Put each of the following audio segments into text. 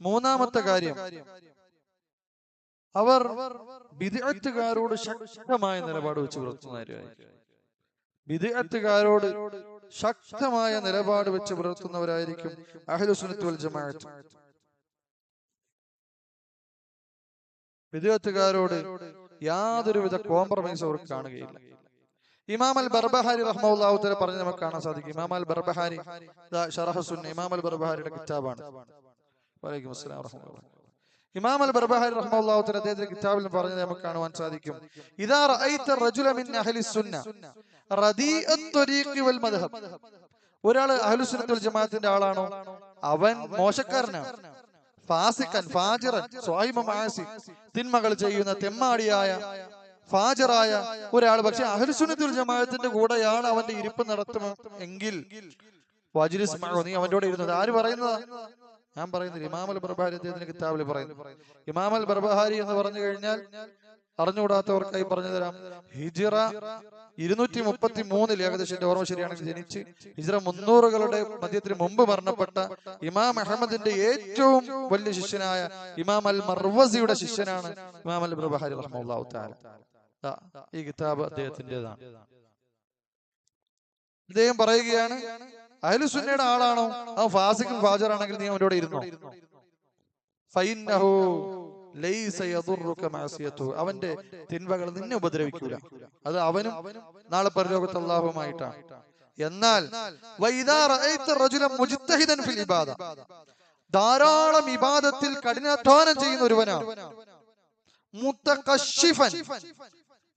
മൂന്നാമത്തെ കാര്യം, അവർ ബിദ്അത്തുകാരോട് ശക്തമായ നിലപാട് വെച്ച് പുലർത്തുന്നവരായിരിക്കും. ബിദ്അത്തുകാരോട് ശക്തമായ നിലപാട് വെച്ച് പുലർത്തുന്നവരായിരിക്കും അഹ്ലുസുന്നത്ത് വൽ ജമാഅത്ത്. ബിദ്അത്തുകാരോട് യാതൊരുവിധ കോംപ്രമൈസ് അവർക്ക് കാണുകയില്ല. ഇമാം അൽ ബർബഹാരി റഹ്മത്തുള്ളാഹി തആല പറഞ്ഞ് നമുക്ക് കാണാൻ സാധിക്കും. ഇമാം അൽ ബർബഹാരി ശറഹ് സുന്ന, ഇമാം അൽ ബർബഹാരിയുടെ കിതാബാണ്. വലൈക്കും അസ്സലാം വറഹ്മത്തുള്ളാഹി. ഇമാം അൽ ബർബഹാരി റഹ്മത്തുള്ളാഹി തആല അദ്ദേഹത്തിന്റെ കിതാബിൽ പറഞ്ഞത് നമുക്ക് കാണുവാൻ സാധിക്കും. ഇദാ റഅയ്ത റജുല മിൻ അഹ്ലി സുന്ന റദീഅത്ത് ത്വരീഖി വൽ മദ്ഹബ്. ഒരാൾ അഹ്ലുസുന്നത്ത് വൽ ജമാഅത്തിന്റെ ആളാണോ, അവൻ മോശക്കാരനാണ്, ഫാസിഖൻ ഫാജിറൻ സ്വാഹിബ മആസി, തിന്മകൾ ചെയ്യുന്ന തെമ്മാടിയായ ഫാജിറായ ഒരാൾ പക്ഷെ അഹ്ലുസുന്നത്ത് വൽ ജമാഅത്തിന്റെ കൂടെയാണ് അവന്റെ ഇരിപ്പ് നടത്തുമെങ്കിൽ വജ്ലിസ് മഅഹു, നീ അവന്റെ കൂടെ ഇരുന്നത്. ആര് പറയുന്നതാ? ഞാൻ പറയുന്നില്ല, ഇമാം അൽ ബർബഹാരി അദ്ദേഹത്തിന്റെ കിതാബിൽ പറയുന്നു. ഇമാം അൽ ബർബഹാരി എന്ന് പറഞ്ഞു കഴിഞ്ഞാൽ അറിഞ്ഞുകൂടാത്തവർക്കായി പറഞ്ഞു തരാം. ഹിജ്റ 233 ഏകദേശം എന്റെ ഓർമ്മ ശരിയാണെങ്കിൽ ജനിച്ച് ഹിജ്റ 300കളുടെ മധ്യത്തിന് മുമ്പ് മരണപ്പെട്ട ഇമാം അഹമ്മദിന്റെ ഏറ്റവും വലിയ ശിഷ്യനായ ഇമാം അൽ മർവസിയുടെ ശിഷ്യനാണ് ഇമാം അൽ ബർബഹാരി റഹ്മത്തുള്ളാഹി തആല. ഈ കിതാബ് അദ്ദേഹത്തിൻ്റെതാണ്. അദ്ദേഹം പറയുകയാണ്, അഹ്ലുസുന്നയുടെ ആളാണോ, ആ ഫാസിഖും ഫാജിറാണെങ്കിൽ നീ അവനോട് ഇരുന്നോ. ഫഇന്നഹു ലൈസ യദുറുക മഅസിയതുഹു, അവന്റെ തിന്മകൾ നിന്നെ ഉപദ്രവിക്കൂല. അത് അവനും നാളെ പരലോകത്ത് അല്ലാഹുവുമായിട്ടാണ്. എന്നാൽ വഇദാ റഅയ്ത റജുലൻ മുജ്തഹിദൻ ഫിൽ ഇബാദ, ധാരാളം ഇബാദത്തിൽ കഠിനാധ്വാനം ചെയ്യുന്ന ഒരുവനാണ്. മുതകശ്ശിഫൻ,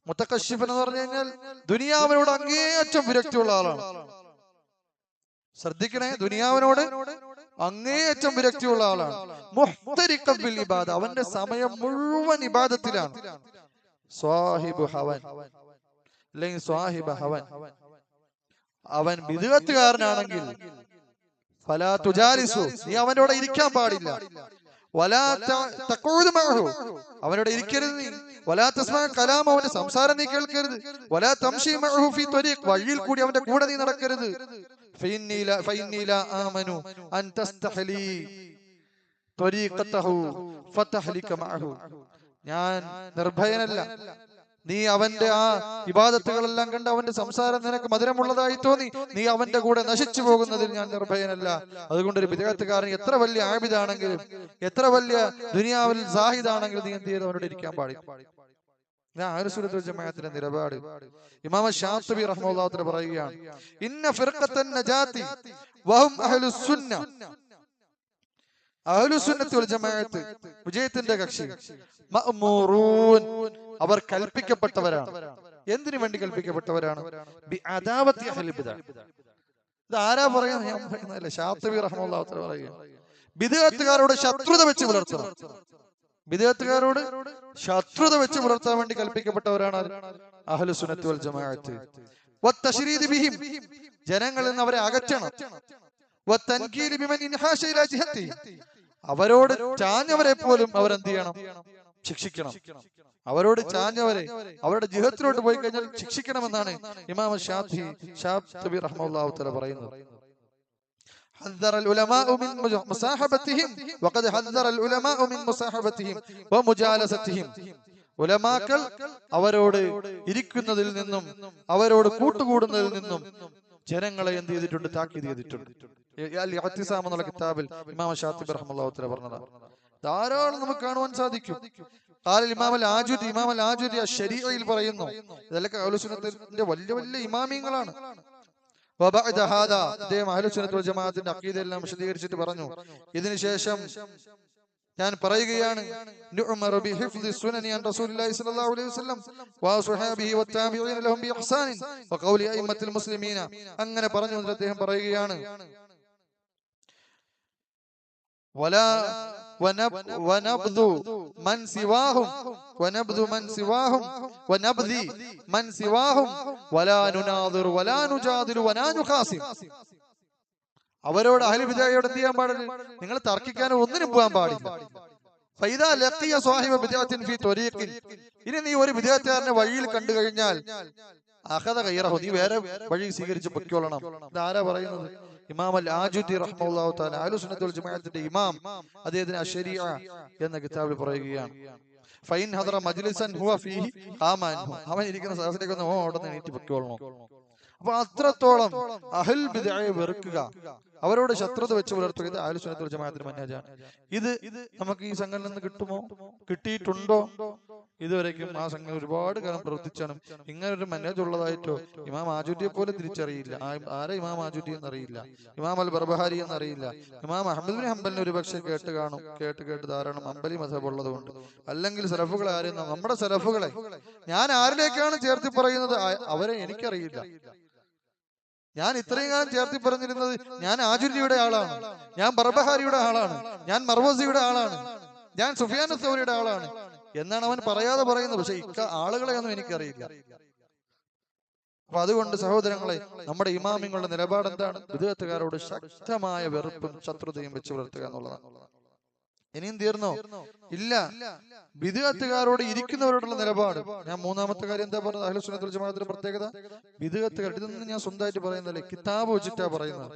മുതകശ്ശിഫൻ എന്ന് പറഞ്ഞു കഴിഞ്ഞാൽ ദുനിയാവിനോട് അങ്ങേയറ്റം വിരക്തിയുള്ള ആളാണ്. ശ്രദ്ധിക്കണേ, ദുനിയാവിനോട് അങ്ങേയറ്റം വിരക്തിയുള്ള ആളാണ്. മുഹ്തരിഖൻ ബിൽ ഇബാദ, അവന്റെ സമയം മുഴുവൻ ഇബാദത്തിലാണ്. സ്വാഹിബു ഹവൻ അല്ലെങ്കിൽ സ്വാഹിബ ഹവൻ, അവൻ ബിദ്അത്തുകാരനാണെങ്കിൽ ഫലാ തുജാലിസു, നീ അവന്റെ കൂടെ ഇരിക്കാൻ പാടില്ല. വലാ തഖൂദു മഅഹു, അവനോട് ഇരിക്കരുത് നീ. വലാ തസ്മഅ കലാമ, അവന്റെ സംസാരം നീ കേൾക്കരുത്. വലാ തംശി മഅഹു ഫീ ത്വരീഖ്, വഴിയിൽ കൂടി അവന്റെ കൂടെ നീ നടക്കരുത്. ഫഇന്നി ലാ ആമനു അൻ തസ്തഹലി ത്വരീഖതഹു ഫതഹ്ലിക മഅഹു, ഞാൻ നിർഭയനല്ല, നീ അവന്റെ ആ ഇബാദത്തുകളെല്ലാം കണ്ട് അവന്റെ സംസാരം നിനക്ക് മധുരമുള്ളതായി തോന്നി നീ അവന്റെ കൂടെ നശിച്ചു പോകുന്നതിൽ ഞാൻ നിർഭയനല്ല. അതുകൊണ്ട് ഒരു ബിദ്അത്തുകാരൻ എത്ര വലിയ ആബിദാണെങ്കിലും എത്ര വലിയ ദുനിയാവിൽ സാഹിദാണെങ്കിലും നീ എന്ത് ചെയ്ത് അവനോട് ഇരിക്കാൻ പാടില്ല. അഹ്ലുസുന്നത്ത് വൽ ജമാഅത്തിന്റെ നിലപാട്. ഇമാം ശാത്തിബി റഹ്മത്തുള്ളാഹി തആല പറയുകയാണ്, ഇന്ന ഫിർഖത്തൻ നജാതി വഹും അഹ്ലുസ് സുന്ന, അഹ്ലുസുന്നത്ത് വൽ ജമാഅത്ത് വിജയത്തിന്റെ കക്ഷി, മഅ്മൂറൂൻ, അവർ കൽപ്പിക്കപ്പെട്ടവരാണ്. എന്തിനു വേണ്ടി കൽപ്പിക്കപ്പെട്ടവരാണ്? ബിഅദാവത്തി അഹ്ലിൽ ബിദ്അ. ഇത് ആരാ പറയുന്നത്? ഞാൻ പറയുന്നതല്ല, ശാത്തിബി റഹ്മത്തുള്ളാഹി തആല പറയുകയാണ്, ബിദ്അത്തുകാരോട് ശത്രുത വെച്ച് പുലർത്തണം. ബിദ്അത്തുകാരോട് ശത്രുത വെച്ച് പുലർത്താൻ വേണ്ടി കൽപ്പിക്കപ്പെട്ടവരാണ് അഹ്ലുസുന്നത്ത് വൽ ജമാഅത്ത്. വത്തശ്രീദ് ബിഹിം, ജനങ്ങളിൽ നിന്ന് അവരെ അകറ്റണം. വതൻകീൽ ബിമൻ ഇൻഹാശ ഇലാ ജിഹത്തി, അവരോട് ചാഞ്ഞവരെ പോലും അവരെന്ത് ചെയ്യണം? ശിക്ഷിക്കണം. അവരോട് ചാഞ്ഞവരെ അവരുടെ ജിഹത്തിലോട്ട് പോയി കഴിഞ്ഞാൽ ശിക്ഷിക്കണമെന്നാണ് ഇമാം ശാത്തിബി റഹ്മത്തുള്ളാഹി തആല പറയുന്നത്. حذر العلماء من مصاحبتهم وقد حذر العلماء من مصاحبتهم ومجالستهم, ഉലമാക്കൾ അവരോട് ഇരിക്കുന്നതിൽ നിന്നും അവരോട് കൂട്ടുകൂടുന്നതിൽ നിന്നും ജനങ്ങളെ എന്ത് ചെയ്തിട്ടുണ്ട്? താക്കീത് ചെയ്തിട്ടുണ്ട്. ഇഅ്തിസാം എന്നുള്ള കിതാബിൽ ഇമാം ശാത്തിബി റഹ്മത്തുള്ളാഹി തആല പറഞ്ഞതാണ്. ധാരാളം നമുക്ക് കാണുവാൻ സാധിക്കും. ഇമാം അൽ ആജുരി അശ്ശരീഅയിൽ പറയുന്നു, ഇതൊക്കെ അഹ്ലുസുന്നത്തിന്റെ വലിയ വലിയ ഇമാമിയങ്ങളാണ്. അദ്ദേഹം അഹ്ലുസുന്നത്ത് വൽ ജമാഅത്തിന്റെ അഖീദയെല്ലാം വിശദീകരിച്ചിട്ട് പറഞ്ഞു, ഇതിനുശേഷം ഞാൻ പറയുകയാണ്, നുഅ്മറു ബിഹിഫ്ദി സുനനി അൻ റസൂലുള്ളാഹി സ്വല്ലല്ലാഹു അലൈഹി വസല്ലം വസ്വഹാബിഹി വത്താബിഈന ലഹും ബിഇഹ്സാനിൻ വഖൗലി അയിമ്മത്തുൽ മുസ്ലിമീന. അങ്ങനെ പറഞ്ഞു അദ്ദേഹം പറയുകയാണ്, വലാ വനബ്ദു മൻ സിവാഹും വനബ്ദി മൻ സിവാഹും വലാ നുനാദിറു വലാ നുജാദിലു വലാ നുഖാസിം. അവരോട് അഹ്ലു ബിദ്അയോട് എന്ത് ചെയ്യാൻ പാടില്ല? നിങ്ങൾ തർക്കിക്കാനോ ഒന്നിനും പോകാൻ പാടില്ല. ഫൈദാ ലഖിയ സാഹിബ ബിദ്അത്തിൻ ഫീ ത്വരീഖിൻ, ഇനി നീ ഒരു ബിദ്അത്തുകാരനെ വഴിയിൽ കണ്ടു കഴിഞ്ഞാൽ അഖദ ഗൈറഹു, നീ വേറെ വഴി സ്വീകരിച്ച് പൊയ്ക്കൊള്ളണം. ഇതാരാ പറയുന്നത്? ഇമാം അൽ ആജുദി റഹ്മത്തുള്ളാഹി തആല അഹ്ലു സുന്നത്ത് വൽ ജമാഅത്തിന്റെ ഇമാം അദ്ദേഹത്തിന് അശ്ശരീഅ എന്ന കിതാബിൽ പറയുകയാണ്, ഫൈൻ ഹദറ മജ്ലിസൻ ഹുവ ഫീഹി ഖാമ അൻഹു, അവൻ ഇരിക്കുന്ന സദസ്സിലേക്ക് ഒന്ന് ഓടന്ന് എണീറ്റ് പൊയ്ക്കോളണം. അപ്പൊ അത്രത്തോളം അഹ്ലുൽ ബിദ്അയെ വെറുക്കുക, അവരോട് ശത്രുത വെച്ച് പുലർത്തുക, ഇത് അഹ്ലു സുന്നത്ത് വൽ ജമാഅത്തിന്റെ മനഹജാണ്. ഇത് നമുക്ക് ഈ സംഘടനയിൽ നിന്ന് കിട്ടുമോ, കിട്ടിയിട്ടുണ്ടോ? ഇതുവരേക്കും ആ സംഘം ഒരുപാട് കാലം പ്രവർത്തിച്ചാണ് ഇങ്ങനെ ഒരു മനഹജ് ഉള്ളതായിട്ടോ ഇമാം ആജുദിയെ പോലെ തിരിച്ചറിയില്ല. ആരെ ഇമാം ആജുദി എന്നറിയില്ല, ഇമാം അൽ ബർബഹാരി എന്നറിയില്ല. ഇമാം അഹ്മദ് ബിൻ ഹംബലിനെ ഒരു പക്ഷേ കേട്ട് ധാരാളം ഹംബലി മദ്ഹബ് ഉള്ളതുകൊണ്ട്. അല്ലെങ്കിൽ സലഫുകളെ ആരെയും, നമ്മുടെ സലഫുകളെ ഞാൻ ആരിലേക്കാണ് ചേർത്തി പറയുന്നത്, അവരെ എനിക്കറിയില്ല. ഞാൻ ഇത്രയും കാലം ചേർത്തി പറഞ്ഞിരുന്നത് ഞാൻ ആജുരിയുടെ ആളാണ്, ഞാൻ ബർബഹാരിയുടെ ആളാണ്, ഞാൻ മർവസിയുടെ ആളാണ്, ഞാൻ സുഫിയാൻ സൗരിയുടെ ആളാണ് എന്നാണ് അവൻ പറയാതെ പറയുന്നത്. പക്ഷെ ആളുകളെ ഒന്നും എനിക്കറിയില്ല. അപ്പൊ അതുകൊണ്ട് സഹോദരങ്ങളെ, നമ്മുടെ ഇമാമിങ്ങളുടെ നിലപാട് എന്താണ്? ബിദ്അത്തുകാരോട് ശക്തമായ വെറുപ്പും ശത്രുതയും വെച്ച് പുലർത്തുക എന്നുള്ളതാണ്. ഇനിയും തീർന്നോ? ഇല്ല. ബിദ്അത്തുകാരോട് ഇരിക്കുന്നവരോടുള്ള നിലപാട്. ഞാൻ മൂന്നാമത്തെ കാര്യം എന്താ പറഞ്ഞത്? അഹ്ലു സുന്നത്ത് വൽ ജമാഅത്തിന്റെ പ്രത്യേകത ബിദ്അത്തുകാർ, ഇതൊന്നും ഞാൻ സ്വന്തമായിട്ട് പറയുന്നതല്ലേ, കിതാബ് വെച്ചിട്ടാ പറയുന്നത്.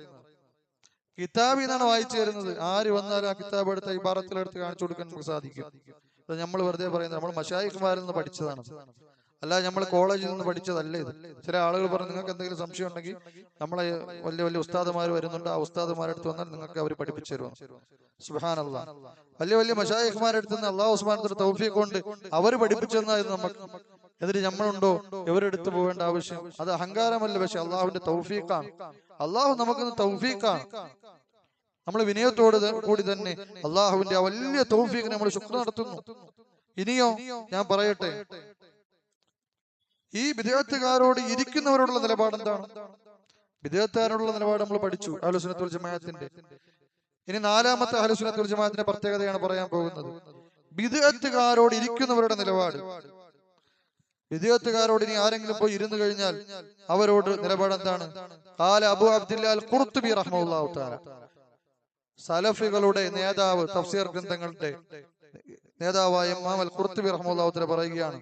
കിതാബിൽ നിന്നാണ് വായിച്ചു തരുന്നത്. ആര് വന്നാലും ആ കിതാബ് എടുത്ത് ഇബാറത്തിലെടുത്ത് കാണിച്ചു കൊടുക്കാൻ നമുക്ക് സാധിക്കും. അത് നമ്മൾ വെറുതെ പറയുന്നത്, നമ്മൾ മശായിഖ്മാരിൽ നിന്ന് പഠിച്ചതാണ്, അല്ല നമ്മൾ കോളേജിൽ നിന്ന് പഠിച്ചതല്ല ഇത്. ചില ആളുകൾ പറഞ്ഞു, നിങ്ങൾക്ക് എന്തെങ്കിലും സംശയം ഉണ്ടെങ്കിൽ നമ്മളെ വലിയ വലിയ ഉസ്താദുമാർ വരുന്നുണ്ട്, ആ ഉസ്താദുമാരെടുത്ത് വന്നാൽ നിങ്ങൾക്ക് അവർ പഠിപ്പിച്ചു തരുമോ? സുബ്ഹാനല്ലാഹ്. വലിയ വലിയ മശായിഖ്മാരെടുത്ത് നിന്ന് അല്ലാഹു സുബ്ഹാനഹു തൗഫീഖ് കൊണ്ട് അവർ പഠിപ്പിച്ചു തന്നായിരുന്നു നമുക്ക്. എന്നിട്ട് നമ്മളുണ്ടോ ഇവരെടുത്ത് പോകേണ്ട ആവശ്യം? അത് അഹങ്കാരമല്ല, പക്ഷെ അള്ളാഹുവിന്റെ തൗഫീഖാണ്. അള്ളാഹു നമുക്ക് തൗഫീഖാണ്. നമ്മൾ വിനയത്തോട് കൂടി തന്നെ അള്ളാഹുവിന്റെ ആ വലിയ തൗഫീഖിനെ നമ്മൾ ശുക്ർ നടത്തുന്നു. ഇനിയോ ഞാൻ പറയട്ടെ, ഈ ബിദ്അത്തുകാരോട് ഇരിക്കുന്നവരോടുള്ള നിലപാട് എന്താണ്? ബിദ്അത്തുകാരോടുള്ള നിലപാട് നമ്മൾ പഠിച്ചു അഹ്ലു സുന്നത്ത് വൽ ജമാഅത്തിന്റെ. ഇനി നാലാമത്തെ അഹ്ലു സുന്നത്ത് വൽ ജമാഅത്തിന്റെ പ്രത്യേകതയാണ് പറയാൻ പോകുന്നത്. ബിദ്അത്തുകാരോട് ഇരിക്കുന്നവരുടെ നിലപാട്. ബിദ്അത്തുകാരോട് ഇനി ആരെങ്കിലും പോയി ഇരുന്നു കഴിഞ്ഞാൽ അവരോട് നിലപാട് എന്താണ്? ഖാല അബൂ അബ്ദില്ലാ അൽ ഖുർത്തുബി റഹ്മത്തുള്ളാഹി തആല, സലഫികളുടെ നേതാവ്, തഫ്സീർ ഗ്രന്ഥങ്ങളുടെ നേതാവായ ഇമാം അൽ ഖുർത്തുബി റഹ്മത്തുള്ളാഹി തആല പറയുകയാണ്,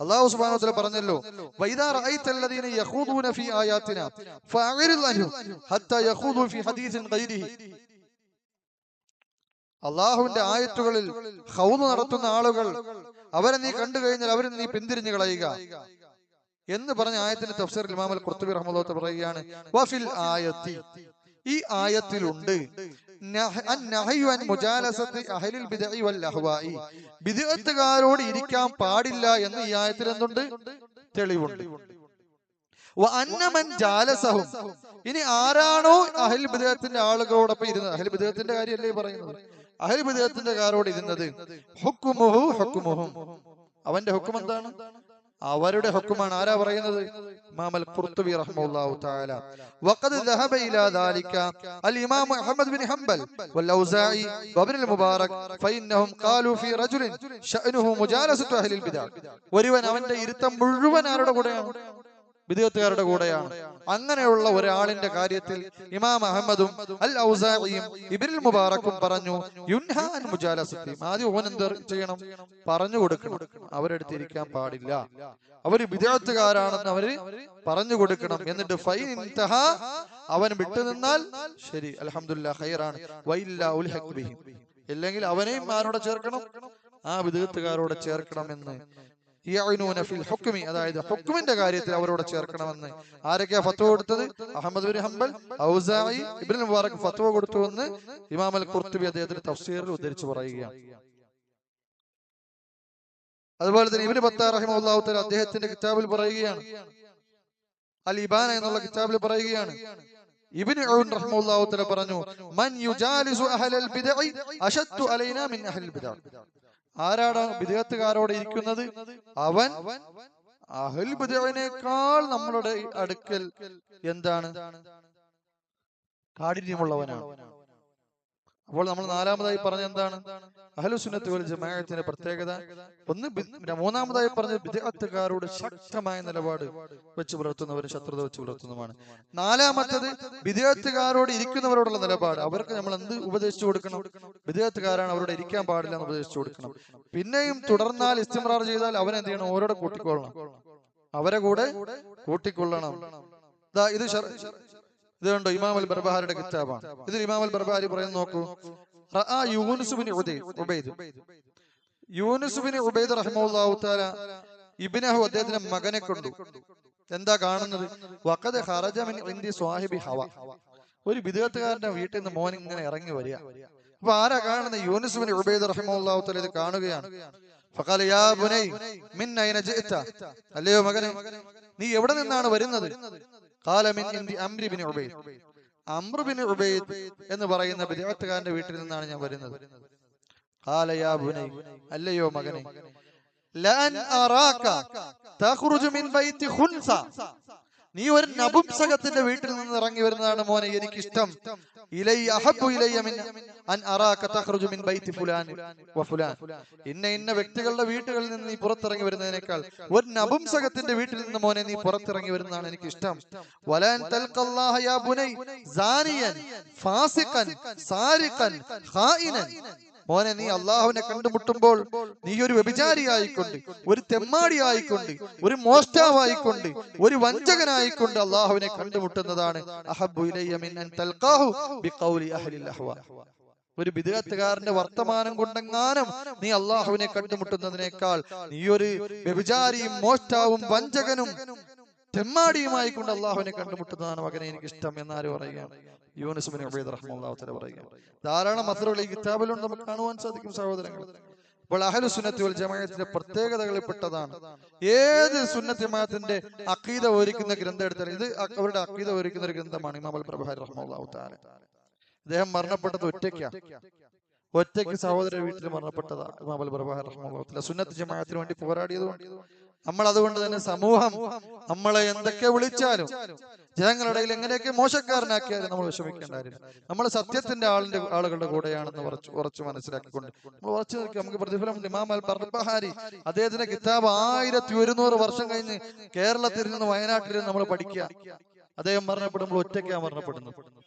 അല്ലാഹു സുബ്ഹാനഹു വ തആല പറഞ്ഞല്ലോ, വൈദാ റഅയ്തല്ലദീന യഖൂദൂന ഫീ ആയാതിനാ ഫഅറിദ് അൻഹും ഹത്താ യഖൂദു ഫീ ഹദീസിൻ ഗൈരിഹി. അല്ലാഹുവിന്റെ ആയത്തുകളിൽ ഖൗദ് നടത്തുന്ന ആളുകൾ, അവരെ നീ കണ്ടു കഴിഞ്ഞാൽ അവരെ നീ പിന്തിരിഞ്ഞു കളയുക എന്ന് പറഞ്ഞ ആയത്തിന്റെ തഫ്സീറിൽ ഇമാം അൽ ഖുർത്തുബി റഹ്മത്തുള്ളാഹി തആല പറയുകയാണ്, വഫിൽ ആയത്തി, ഈ ആയത്തിലുണ്ട് ബിദ്അത്തുകാരോട് ഇരിക്കാൻ പാടില്ല എന്ന് ഈ ആയത്തിൽ എന്തുണ്ട്? തെളിവുണ്ട്. ഇനി ആരാണോ അഹ്ലുൽ ബിദ്അത്തിന്റെ ആളുകളോടൊപ്പം ഇരുന്നത്, അഹ്ലുൽ ബിദ്അത്തിന്റെ കാര്യമല്ലേ പറയുന്നത്, അഹ്ലുൽ ബിദ്അത്തിന്റെ കാരോട് ഇരുന്നത്, ഹുക്മുഹു ഹുക്മുഹും, അവന്റെ ഹുക്കം എന്താണ്? അവരുടെ ഹുക്കുമാണ്. ആരാ പറയുന്നത്? ഇമാം അൽ ഖുർത്തുബി റഹ്മത്തുള്ളാഹി തആല. വഖദ് ദഹബ ഇലാ ദാലിക അൽ ഇമാം അഹ്മദ് ബിൻ ഹംബൽ വൽ ഔസാഇ വഇബ്ൻ അൽ മുബാറക് ഫഇന്നഹും ഖാലു ഫീ റജുലിൻ ശഅനുഹു മുജാലസത്തു അഹ്ലിൽ ബിദ്അ. ഒരുവൻ അവന്റെ ഇരുത്തം മുഴുവൻ ആരുടെ കൂടെയാണ്? ബിദ്അത്തുകാരുടെ കൂടെയാണ്. അങ്ങനെയുള്ള ഒരാളിന്റെ കാര്യത്തിൽ ഇമാം അഹ്മദും അൽ ഔസാഇയും ഇബ്നുൽ മുബാറക്കും പറഞ്ഞു, യുൻഹാ അൻ മുജാലസത്തി, ആദ്യം ഓൻ എന്ത് ചെയ്യണം? പറഞ്ഞു കൊടുക്കണം, അവരെടുത്ത് ഇരിക്കാൻ പാടില്ല, അവര് ബിദ്അത്തുകാരാണെന്ന് അവര് പറഞ്ഞു കൊടുക്കണം. എന്നിട്ട് ഫൈൻ ഇൻതഹ, അവൻ വിട്ടുനിന്നാൽ ശരി, അൽഹംദുലില്ലാഹ്, ഖൈറാണ്. വഇല്ലാ ഉൽഹഖ് ബിഹി, ഇല്ലെങ്കിൽ അവനെയും ആരോടെ ചേർക്കണം? ആ ബിദ്അത്തുകാരോടെ ചേർക്കണമെന്ന്. ഫിൽ ഹുക്മി, അതായത് ഹുക്മിന്റെ കാര്യത്തിൽ അവരോട് ചേർക്കണമെന്ന് ആരൊക്കെയാ ഫത്വ കൊടുത്തത്? അഹ്മദ് ബിൻ ഹംബൽ, ഔസാഇ, ഇബ്നുൽ മുബാറക് ഫത്വ കൊടുത്തുവെന്ന് ഇമാം അൽ ഖുർത്തുബി അദ്ദേഹത്തിന്റെ തഫ്സീറിൽ ഉദ്ധരിച്ചു പറയുകയാണ്. അതുപോലെ തന്നെ ഇബ്നു ബത്താർ റഹിമഹുല്ലാഹു തആല അദ്ദേഹത്തിന്റെ കിതാബിൽ പറയുകയാണ്, അൽ ഇബാന എന്നുള്ള കിതാബിൽ പറയുകയാണ്, ഇബ്നു ഊൻ റഹിമഹുല്ലാഹു തആല പറഞ്ഞു, മൻ യുജാലിസു അഹ്ലൽ ബിദ്അ അശദ്ദു അലൈനാ മിൻ അഹ്ലിൽ ബിദ്അ. ആരാണ് ബിദ്അത്തുകാരോട് ഇരിക്കുന്നത്? അവൻ അഹ്ലുൽ ബിദ്അനേക്കാൾ നമ്മളുടെ അടുക്കൽ എന്താണ്? കാഠിന്യമുള്ളവനാണ്. അപ്പോൾ നമ്മൾ നാലാമതായി പറഞ്ഞ എന്താണ്? അഹ്ലുസ് സുന്നത്ത് വൽ ജമാഅത്തിന്റെ പ്രത്യേകത. മൂന്നാമതായി പറഞ്ഞ ബിദ്അത്തുകാരോട് ശക്തമായ നിലപാട് വെച്ച് പുലർത്തുന്നവരും ശത്രുത വെച്ച് പുലർത്തുന്നതുമാണ്. നാലാമത്തത് ബിദ്അത്തുകാരോട് ഇരിക്കുന്നവരോടുള്ള നിലപാട്. അവർക്ക് നമ്മൾ എന്ത് ഉപദേശിച്ചു കൊടുക്കണം? ബിദ്അത്തുകാരാണ്, അവരോട് ഇരിക്കാൻ പാടില്ല എന്ന് ഉപദേശിച്ചു കൊടുക്കണം. പിന്നെയും തുടർന്നാൽ ഇസ്തിംറാർ ചെയ്താൽ അവനെന്ത് ചെയ്യണം? ഓരോടെ കൂട്ടിക്കൊള്ളണം, അവരെ കൂടെ കൂട്ടിക്കൊള്ളണം. ഇത് ഇത് കണ്ടോ, ഇമാം അൽ ബർബഹാരിയുടെ കിതാബാണ്. ഇതിൽ ഇമാം അൽ ബർബഹാരി പറയുന്നത് നോക്കൂ. യൂനുസ് ബിൻ ഉബൈദ് റഹിമഹുല്ലാഹു തആല ഇബ്നഹു, അദ്ദേഹത്തിന്റെ മകനെ കൊണ്ടു എന്താ കാണുന്നത്? വഖദ് ഖറജ മിൻ ഇൻദി സ്വാഹിബി ഹവ, ഒരു ബിദ്അത്തുകാരന്റെ വീട്ടിൽ നിന്ന് മോൻ ഇങ്ങനെ ഇറങ്ങി വരിക. അപ്പൊ ആരാ കാണുന്നത്? യൂനുസ് ബിൻ ഉബൈദ് റഹിമഹുല്ലാഹു തആല ഇത് കാണുകയാണ്. ഫഖാല യാ ബുനൈ മിൻ അയ്ന ജിഅത, അല്ലയോ മകനെ നീ എവിടെ നിന്നാണ് വരുന്നത്? ഖാല മിൻ ഇൻദി Amr bin Ubaid, Amr bin Ubaid എന്ന് പറയുന്ന ബിദ്അത്തുകാരന്റെ വീട്ടിൽ നിന്നാണ് ഞാൻ വരുന്നത്. ഖാല യാ ബുനൈ, അല്ലയോ മകനെ, ലഅൻ അറാക തഖ്റുജു മിൻ ബൈതി ഖുൻസ, നീ ഒരു നപുംസകത്തിന്റെ വീട്ടിൽ നിന്ന് ഇറങ്ങി വരുന്നതാണ് മോനെ എനിക്കിഷ്ടം. ഇലൈ അഹബ്ബു ഇലയ്യ മിൻ അൻ അറാക തഖ്റുജു മിൻ ബൈതി ഫുലാൻ വ ഫുലാൻ, ഇന്ന വ്യക്തികളുടെ വീടുകളിൽ നിന്ന് നീ പുറത്തിറങ്ങി വരുന്നതിനേക്കാൾ ഒരു നപുംസകത്തിന്റെ വീട്ടിൽ നിന്ന് മോനെ നീ പുറത്തിറങ്ങി വരുന്നതാണ് എനിക്ക് ഇഷ്ടം. വലൻ തൽഖല്ലാഹ യാ ബുനൈ സാനിയൻ ഫാസിഖൻ സാരിഖൻ ഖായിനൻ, മോനെ നീ അള്ളാഹുവിനെ കണ്ടുമുട്ടുമ്പോൾ നീ ഒരു വ്യഭിചാരിയായിക്കൊണ്ട്, ഒരു തെമ്മാടിയായിക്കൊണ്ട്, ഒരു മോഷ്ടാവായിക്കൊണ്ട്, ഒരു വഞ്ചകനായിക്കൊണ്ട് അള്ളാഹുവിനെ കണ്ടുമുട്ടുന്നതാണ് അഹബ്ബു ഇലയ്യ മിൻ അൻ തൽഖാഹു ബിഖൗലി അഹ്ലിൽ അഹ്വാ. ഒരു ബിദ്അത്തുകാരന്റെ വർത്തമാനം കൊണ്ടെങ്ങാനും നീ അള്ളാഹുവിനെ കണ്ടുമുട്ടുന്നതിനേക്കാൾ നീ ഒരു വ്യഭിചാരിയും മോഷ്ടാവും വഞ്ചകനും തെമ്മാടിയുമായി കൊണ്ട് അള്ളാഹുവിനെ കണ്ടുമുട്ടുന്നതാണ് മകനെ എനിക്കിഷ്ടം എന്നാര് പറയുകയാണ്? യൂനുസ് ബിൻ ഉബൈദ് റഹിമഹുല്ലാഹു തആല പറയുകയാണ്. ധാരാളം മസ്റുകൾ ഈ കിതാബിലുണ്ട്, നമുക്ക് കാണുവാൻ സാധിക്കും സഹോദരങ്ങൾ. അപ്പോൾ അഹ്ലുസ് സുന്നത്തി വൽ ജമാഅത്തിന്റെ പ്രത്യേകതകളിൽ പെട്ടതാണ്. ഏത് സുന്നത്ത് ജമാഅത്തിന്റെ അഖീദ ഒരുക്കുന്ന ഗ്രന്ഥം എടുത്താലും ഇത് അവരുടെ അഖീദ ഒരുക്കുന്ന ഒരു ഗ്രന്ഥമാണ് ഇമാം അൽ ബർബഹാരി റഹിമഹുല്ലാഹു തആല. അദ്ദേഹം മരണപ്പെട്ടത് ഒറ്റയ്ക്ക് സഹോദരന്റെ വീട്ടിൽ മരണപ്പെട്ടതാ ഇമാം അൽ ബർബഹാരി റഹിമഹുല്ലാഹു തആല. സുന്നത്ത് ജമാഅത്തിന് വേണ്ടി പോരാടിയതുകൊണ്ട് നമ്മൾ അതുകൊണ്ട് തന്നെ സമൂഹം നമ്മളെ എന്തൊക്കെ വിളിച്ചാലും ജനങ്ങളുടെ ഇടയിൽ എങ്ങനെയൊക്കെ മോശക്കാരനാക്കിയാലും നമ്മൾ വിഷമിക്കേണ്ടായിരുന്നു. നമ്മൾ സത്യത്തിന്റെ ആളുകളുടെ കൂടെയാണെന്ന് ഉറച്ചു മനസ്സിലാക്കിക്കൊണ്ട് നമ്മൾ ഉറച്ചു നിൽക്കുക. നമുക്ക് പ്രതിഫലം. ഇമാം അൽ ബർബഹാരി അദ്ദേഹത്തിന്റെ കിതാബ് 1100 വർഷം കഴിഞ്ഞ് കേരളത്തിൽ നിന്ന് വയനാട്ടിൽ നിന്ന് നമ്മൾ പഠിക്കുക. അദ്ദേഹം മരണപ്പെടുമ്പോൾ ഒറ്റയ്ക്കാണ് മരണപ്പെടുന്നത്,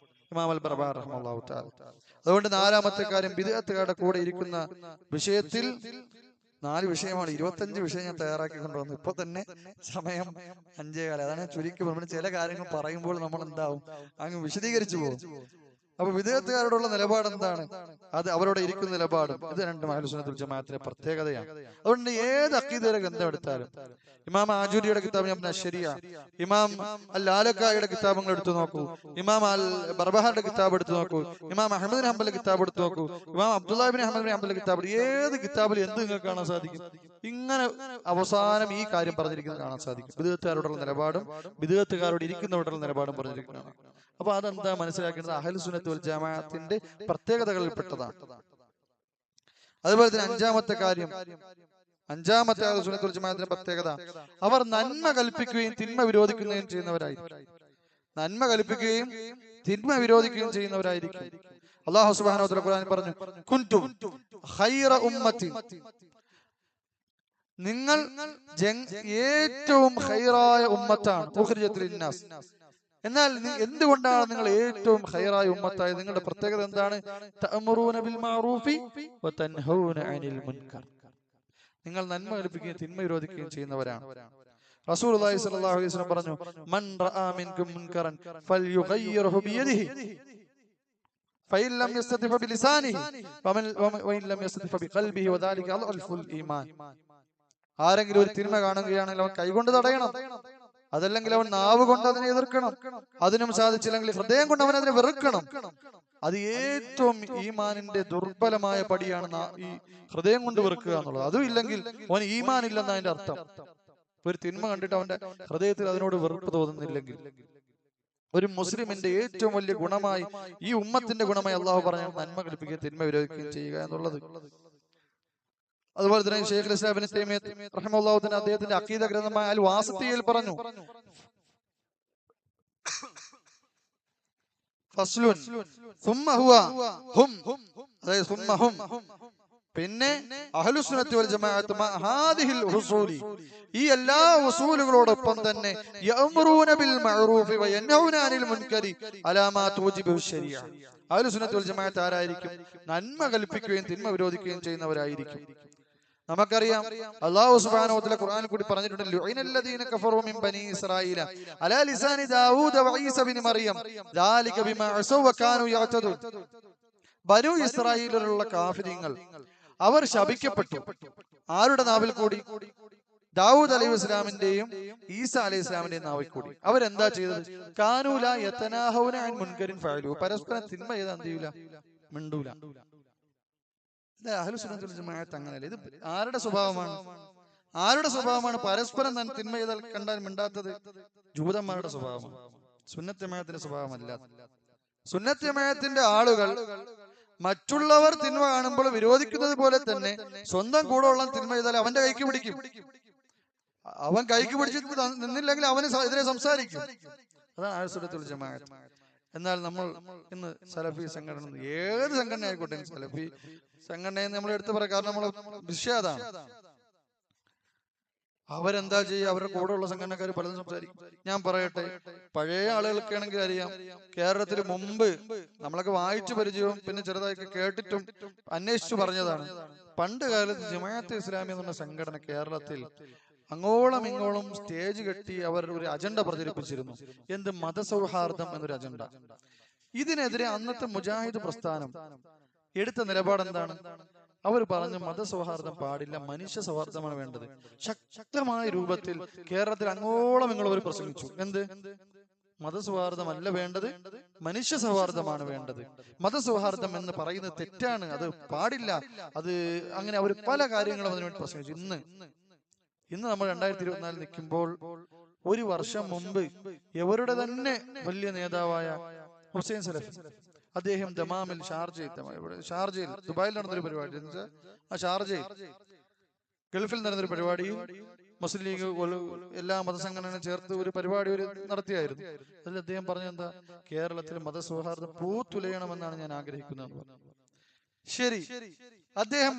ഇമാം അൽ ബർബഹാരി റഹിമഹുല്ലാഹു തആല. അതുകൊണ്ട് നാലാമത്തെ കാര്യം, ബിദ്അത്തുകാരുടെ കൂടെ ഇരിക്കുന്ന വിഷയത്തിൽ 4 വിഷയമാണ്. 25 വിഷയം ഞാൻ തയ്യാറാക്കി കൊണ്ടുവന്നു. ഇപ്പൊ തന്നെ സമയം 5:15. അതാണ് ചുരുക്കി. നമ്മൾ ചില കാര്യങ്ങൾ പറയുമ്പോൾ നമ്മൾ എന്താവും, അങ്ങ് വിശദീകരിച്ചു പോകും. അപ്പൊ ബിദ്അത്തുകാരോടുള്ള നിലപാട് എന്താണ്? അത് അവരോട് ഇരിക്കുന്ന നിലപാടും ഇത് രണ്ടും അഹ്ലുസ് സുന്നത്തുൽ വൽ ജമാഅത്തിന്റെ പ്രത്യേകതയാണ്. അതുകൊണ്ട് ഏത് അഖീദയുടെ ഗ്രന്ഥം എടുത്താലും, ഇമാം ആജൂരിയുടെ കിതാബ് ശരിയ, ഇമാം അൽ ആലക്കായുടെ കിതാബുകൾ എടുത്തു നോക്കൂ, ഇമാം അൽ ബർബഹാരിയുടെ കിതാബ് എടുത്തു നോക്കൂ, ഇമാം അഹ്മദ് ബിൻ ഹംബലിന്റെ കിതാബ് എടുത്തു നോക്കൂ, ഇമാം അബ്ദുല്ലാഹി ബിൻ അഹ്മദ് ബിൻ ഹംബലിന്റെ കിതാബ്, ഏത് കിതാബിൽ എന്ത് നിങ്ങൾക്ക് കാണാൻ സാധിക്കും? ഇങ്ങനെ അവസാനം ഈ കാര്യം പറഞ്ഞിരിക്കുന്നത് കാണാൻ സാധിക്കും. ബിദ്അത്തുകാരോടുള്ള നിലപാടും ബിദ്അത്തുകാരോട് ഇരിക്കുന്നവരുടെ നിലപാടും പറഞ്ഞിരിക്കുന്നതാണ്. അപ്പൊ അതെന്താ മനസ്സിലാക്കുന്നത്? അഹ്ലുസ് സുന്നത്ത് വൽ ജമാഅത്തിന്റെ പ്രത്യേകതകളിൽ പെട്ടതാണ്. അതുപോലെ തന്നെ അഞ്ചാമത്തെ അഹ്ലുസ് സുന്നത്ത് വൽ ജമാഅത്തിന്റെ പ്രത്യേകത, അവർ നന്മ കൽപ്പിക്കുകയും തിന്മ വിരോധിക്കുകയും ചെയ്യുന്നവരായിരിക്കും. അല്ലാഹു സുബ്ഹാനഹു വ തആല ഖുർആനിൽ പറഞ്ഞു, കുൻതും ഖൈറ ഉമ്മത്തി, നിങ്ങൾ ഏറ്റവും ഖൈറായ ഉമ്മത്താണ്, ഉഖ്രിജത് ലിന്നാസ്. എന്നാൽ എന്തുകൊണ്ടാണ് നിങ്ങൾ ഏറ്റവും ഖൈറായ ഉമ്മത്തായത്? നിങ്ങളുടെ പ്രത്യേകത എന്താണ്? തഅമുറൂന ബിൽ മഅറൂഫി വ തൻഹൗന അനിൽ മുൻകർ, നിങ്ങൾ നന്മ കൽപ്പിക്കുകയും തിന്മ വിരോധിക്കുകയും ചെയ്യുന്നവരാണ്. റസൂലുള്ളാഹി സ്വല്ലല്ലാഹു അലൈഹി വസല്ലം പറഞ്ഞു, മൻ റആ മിൻകും മുൻകറൻ ഫൽയുഗയ്യിർഹു ബിയദിഹി ഫഇൻ ലം യസ്തതി ഫബിലിസാനിഹി വഇൻ ലം യസ്തതി ഫബിഖൽബിഹി വദാലിക അൽഫുൽ ഈമാൻ. ആരെങ്കിലും ഒരു തിന്മ കാണുകയാണെങ്കിൽ അവൻ കൈകൊണ്ട് തടയണം, അതല്ലെങ്കിൽ അവൻ നാവ് കൊണ്ട് അതിനെ എതിർക്കണം, അതിനും സാധിച്ചില്ലെങ്കിൽ ഹൃദയം കൊണ്ട് അവൻ അതിനെ വെറുക്കണം. അത് ഏറ്റവും ഈമാനിന്റെ ദുർബലമായ പടിയാണ് ഈ ഹൃദയം കൊണ്ട് വെറുക്കുക എന്നുള്ളത്. അതും ഇല്ലെങ്കിൽ അവൻ ഈമാൻ ഇല്ലെന്ന് അതിന്റെ അർത്ഥം. ഒരു തിന്മ കണ്ടിട്ട് അവന്റെ ഹൃദയത്തിൽ അതിനോട് വെറുപ്പ് തോന്നുന്നില്ലെങ്കിൽ, ഒരു മുസ്ലിമിന്റെ ഏറ്റവും വലിയ ഗുണമായി, ഈ ഉമ്മത്തിന്റെ ഗുണമായി അള്ളാഹു പറഞ്ഞു നന്മ കൽപ്പിക്കുകയും തിന്മ വിരോധിക്കുകയും ചെയ്യുക എന്നുള്ളത്. അതുപോലെ തന്നെ ശൈഖുൽ ഇസ്ലാം ഇബ്നു തൈമിയ്യ റഹിമഹുല്ലാഹു തആല അദ്ദേഹത്തിന്റെ അഖീദ ഗ്രന്ഥമായ അൽ വാസിത്തിയയിൽ പറഞ്ഞു, ഫസ്ലുൻ സുമ്മ ഹുവ ഹും, അതായത് സുമ്മ ഹും, പിന്നെ അഹ്ലുസ് സുന്നത്തി വൽ ജമാഅത്ത് മഅ ഹാദിഹിൽ ഉസൂലി, ഈ എല്ലാ ഉസൂലുകളോടൊപ്പം തന്നെ യഅ്മുറൂന ബിൽ മഅറൂഫി വ യൻഹൗന അനിൽ മുൻകരി അലാ മാ തുജിബു ശരിയ. അഹ്ലുസ് സുന്നത്തി വൽ ജമാഅത്ത് ആരായിരിക്കും? നന്മ കൽപ്പിക്കുകയും തിന്മ വിരോധിക്കുകയും ചെയ്യുന്നവരായിരിക്കും. നമുക്കറിയാം അല്ലാഹു സുബ്ഹാനഹു വ തആല ഖുർആനിൽ കൂടി പറഞ്ഞിട്ടുണ്ട് ലുഇനല്ലദീന കഫറൂ മിൻ ബനീ ഇസ്രായീല അലാ ലിസാനി ദാവൂദ വ ഈസ ഇബ്നു മറിയം ദാലിക ബിമാ അസൗ വ കാനൂ യഅ്തദൂൻ. ബനൂ ഇസ്രായീലിലുള്ള കാഫിരീങ്ങൾ അവർ ശപിക്കപ്പെട്ടു. ആരുടെ നാവിൽ കൂടി? ദാവൂദ് അലൈഹി ഇസ്ലാമിന്റെയും ഈസ അലൈഹി ഇസ്ലാമിന്റെയും നാവിൽ കൂടി. അവരെന്താ ചെയ്തത്? കാനൂ ലാ യതനാഹൗന അൻ മുൻകരിൻ ഫഅലു. പരസ്പരം തിന്മ ചെയ്താൽ എന്ത് ചെയ്യൂല? മിണ്ടൂല. അഹ്ലു സുന്നത്തുൽ ജമാഅത്ത് അങ്ങനെയല്ല. ഇത് ആരുടെ സ്വഭാവമാണ്? ആരുടെ സ്വഭാവമാണ്? പരസ്പരം തിന്മ ചെയ്താൽ കണ്ടാൽ മിണ്ടാത്തത് ജൂതന്മാരുടെ സ്വഭാവമാണ്. സുന്നത്ത് ജമാഅത്തിന്റെ സ്വഭാവമല്ല. സുന്നത്ത് ജമാഅത്തിന്റെ ആളുകൾ മറ്റുള്ളവർ തിന്മ കാണുമ്പോൾ വിരോധിക്കുന്നത് പോലെ തന്നെ സ്വന്തം കൂടെ ഉള്ള തിന്മ ചെയ്താൽ അവന്റെ കൈക്ക് പിടിക്കും. അവൻ കൈക്ക് പിടിച്ചിട്ട് നിന്നില്ലെങ്കിൽ അവന് എതിരെ സംസാരിക്കും. അതാണ് അഹ്ലു സുന്നത്തുൽ ജമാഅത്ത്. എന്നാൽ നമ്മൾ ഇന്ന് സലഫി സംഘടന, ഏത് സംഘടന ആയിക്കോട്ടെ, സലഫി സംഘടനയെ നമ്മൾ എടുത്തു പറയാം. കാരണം നമ്മളെ വിഷയം അതാണ്. അവരെന്താ ചെയ്യുക? അവരുടെ കൂടെ ഉള്ള സംഘടനക്കാർ പലതും സംസാരിക്കും. ഞാൻ പറയട്ടെ, പഴയ ആളുകൾക്കാണെങ്കിൽ അറിയാം, കേരളത്തിൽ മുമ്പ് നമ്മളൊക്കെ വായിച്ചു പരിചയവും പിന്നെ ചെറുതായിട്ട് കേട്ടിട്ടും അന്വേഷിച്ചു പറഞ്ഞതാണ്. പണ്ട് കാലത്ത് ജമാഅത്തെ ഇസ്ലാമി എന്ന സംഘടന കേരളത്തിൽ അങ്ങോളം ഇങ്ങോളം സ്റ്റേജ് കെട്ടി അവർ ഒരു അജണ്ട പ്രചരിപ്പിച്ചിരുന്നു. എന്ത്? മതസൗഹാർദ്ദം എന്നൊരു അജണ്ട. ഇതിനെതിരെ അന്നത്തെ മുജാഹിദ് പ്രസ്ഥാനം എടുത്ത നിലപാട് എന്താണ്? അവർ പറഞ്ഞു മതസൗഹാർദ്ദം പാടില്ല, മനുഷ്യ സൗഹാർദ്ദമാണ് വേണ്ടത്. ശക്തമായ രൂപത്തിൽ കേരളത്തിൽ അങ്ങോളം ഇങ്ങോളം അവർ പ്രസംഗിച്ചു. എന്ത്? മതസൗഹാർദ്ദമല്ല വേണ്ടത്, മനുഷ്യ സൗഹാർദ്ദമാണ് വേണ്ടത്. മതസൗഹാർദ്ദം എന്ന് പറയുന്നത് തെറ്റാണ്, അത് പാടില്ല, അത് അങ്ങനെ അവർ പല കാര്യങ്ങളും അതിനുവേണ്ടി പ്രസംഗിച്ചു. ഇന്ന് നമ്മൾ 2024 നിൽക്കുമ്പോൾ ഒരു വർഷം മുമ്പ് ഇവരുടെ തന്നെ വലിയ നേതാവായ ഹുസൈൻ സലഫി, അദ്ദേഹം ദമാമിൽ ഷാർജയിൽ ദുബായിൽ നടന്നൊരു പരിപാടി, ആ ഷാർജയിൽ ഗൾഫിൽ നടന്നൊരു പരിപാടിയിൽ മുസ്ലിം ലീഗ് എല്ലാ മതസംഘടനയും ചേർത്ത് ഒരു പരിപാടി നടത്തിയായിരുന്നു. അതിൽ അദ്ദേഹം പറഞ്ഞെന്താ? കേരളത്തിൽ മതസൗഹാർദ്ദം പൂത്തുലയണമെന്നാണ് ഞാൻ ആഗ്രഹിക്കുന്നത്. ശരി, അദ്ദേഹം